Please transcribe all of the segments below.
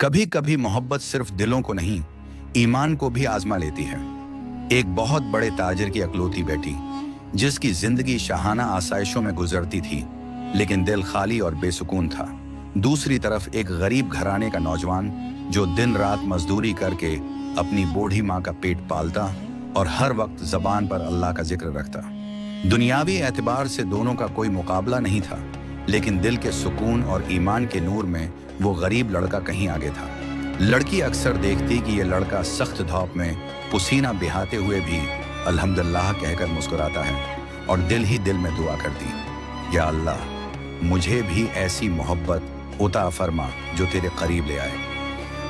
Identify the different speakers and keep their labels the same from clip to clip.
Speaker 1: कभी कभी मोहब्बत सिर्फ दिलों को नहीं, ईमान को भी आजमा लेती है। एक बहुत बड़े ताजिर की अकलौती बेटी, जिसकी जिंदगी शाहाना आसाइशों में गुजरती थी, लेकिन दिल खाली और बेसुकून था। दूसरी तरफ एक गरीब घराने का नौजवान, जो दिन रात मजदूरी करके अपनी बूढ़ी माँ का पेट पालता और हर वक्त जबान पर अल्लाह का जिक्र रखता। दुनियावी एतबार से दोनों का कोई मुकाबला नहीं था, लेकिन दिल के सुकून और ईमान के नूर में वो गरीब लड़का कहीं आगे था। लड़की अक्सर देखती कि ये लड़का सख्त धूप में पसीना बहाते हुए भी अल्हम्दुलिल्लाह कहकर मुस्कुराता है, और दिल ही दिल में दुआ करती, या अल्लाह, मुझे भी ऐसी मोहब्बत उता फरमा जो तेरे करीब ले आए।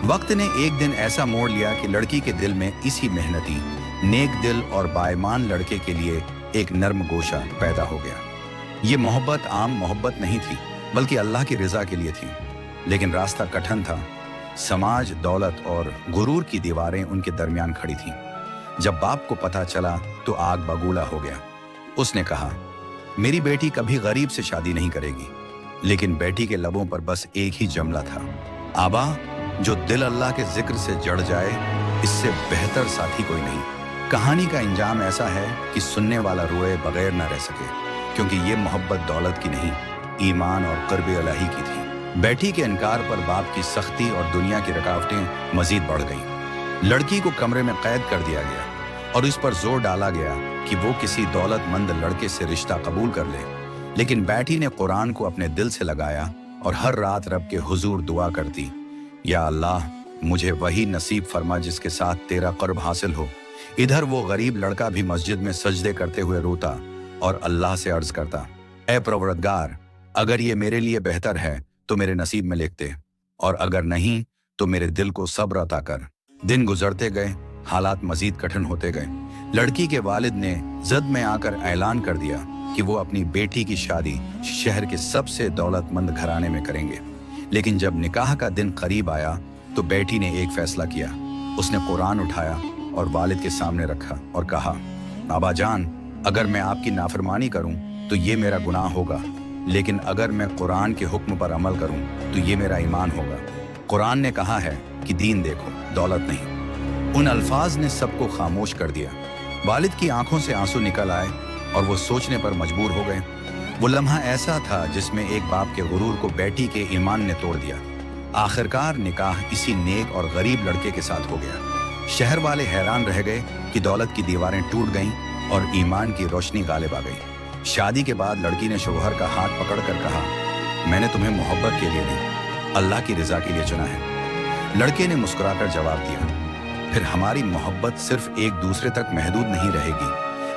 Speaker 1: वक्त ने एक दिन ऐसा मोड़ लिया कि लड़की के दिल में इसी मेहनती, नेक दिल और बाईमान लड़के के लिए एक नर्म गोशा पैदा हो गया। ये मोहब्बत आम मोहब्बत नहीं थी, बल्कि अल्लाह की रजा के लिए थी। लेकिन रास्ता कठिन था। समाज, दौलत और गुरूर की दीवारें उनके दरमियान खड़ी थीं। जब बाप को पता चला तो आग बबूला हो गया। उसने कहा, मेरी बेटी कभी गरीब से शादी नहीं करेगी। लेकिन बेटी के लबों पर बस एक ही जुमला था, आबा, जो दिल अल्लाह के जिक्र से जड़ जाए, इससे बेहतर साथी कोई नहीं। कहानी का इंजाम ऐसा है कि सुनने वाला रोए बगैर न रह सके, क्योंकि ये मोहब्बत दौलत की नहीं, ईमान और क़ुर्ब इलाही की थी। बेटी के इनकार पर बाप की सख्ती और दुनिया की रुकावटें मजीद बढ़ गईं। लड़की को कमरे में कैद कर दिया गया और इस पर जोर डाला गया कि वो किसी दौलतमंद लड़के से रिश्ता कबूल कर ले। लेकिन बेटी ने कुरान को अपने दिल से लगाया और हर रात रब के हुजूर दुआ करती, या अल्लाह, मुझे वही नसीब फरमा जिसके साथ तेरा क़ुर्ब हासिल हो। इधर वो गरीब लड़का भी मस्जिद में सजदे करते हुए रोता और अल्लाह से अर्ज करता, ऐ परवरदिगार, अगर ये मेरे लिए बेहतर है तो मेरे नसीब में लिख दे, और अगर नहीं तो मेरे दिल को सब्र अता कर। दिन गुजरते गए, हालात मजीद कठिन होते गए। लड़की के वालिद ने जद में आकर ऐलान कर दिया कि वो अपनी बेटी की शादी शहर के सबसे दौलतमंद घराने में करेंगे। लेकिन जब निकाह का दिन करीब आया तो बेटी ने एक फैसला किया। उसने कुरान उठाया और वालिद के सामने रखा और कहा, आबा जान, अगर मैं आपकी नाफरमानी करूं तो ये मेरा गुनाह होगा, लेकिन अगर मैं कुरान के हुक्म पर अमल करूं तो ये मेरा ईमान होगा। कुरान ने कहा है कि दीन देखो, दौलत नहीं। उन अल्फाज ने सबको खामोश कर दिया। वालिद की आंखों से आंसू निकल आए और वो सोचने पर मजबूर हो गए। वो लम्हा ऐसा था जिसमें एक बाप के गुरूर को बेटी के ईमान ने तोड़ दिया। आखिरकार निकाह इसी नेक और गरीब लड़के के साथ हो गया। शहर वाले हैरान रह गए कि दौलत की दीवारें टूट गईं और ईमान की रोशनी गालिब आ गई। शादी के बाद लड़की ने शौहर का हाथ पकड़कर कहा, मैंने तुम्हें मोहब्बत के लिए नहीं, अल्लाह की रजा के लिए चुना है। लड़के ने मुस्कुराकर जवाब दिया, फिर हमारी मोहब्बत सिर्फ एक दूसरे तक महदूद नहीं रहेगी,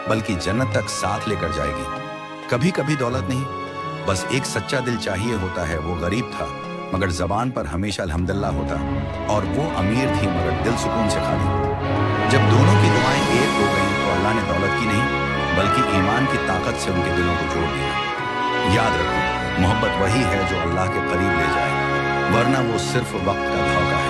Speaker 1: बल्कि जन्नत तक साथ लेकर जाएगी। कभी कभी दौलत नहीं, बस एक सच्चा दिल चाहिए होता है। वो गरीब था मगर जबान पर हमेशा अल्हम्दुलिल्लाह होता, और वो अमीर थी मगर दिल सुकून से खाली। जब दोनों की दुआएं एक हो गईं तो अल्लाह ने दौलत की नहीं, बल्कि ईमान की ताकत से उनके दिलों को जोड़ दिया। याद रखो, मोहब्बत वही है जो अल्लाह के करीब ले जाए, वरना वो सिर्फ वक्त का धोखा है।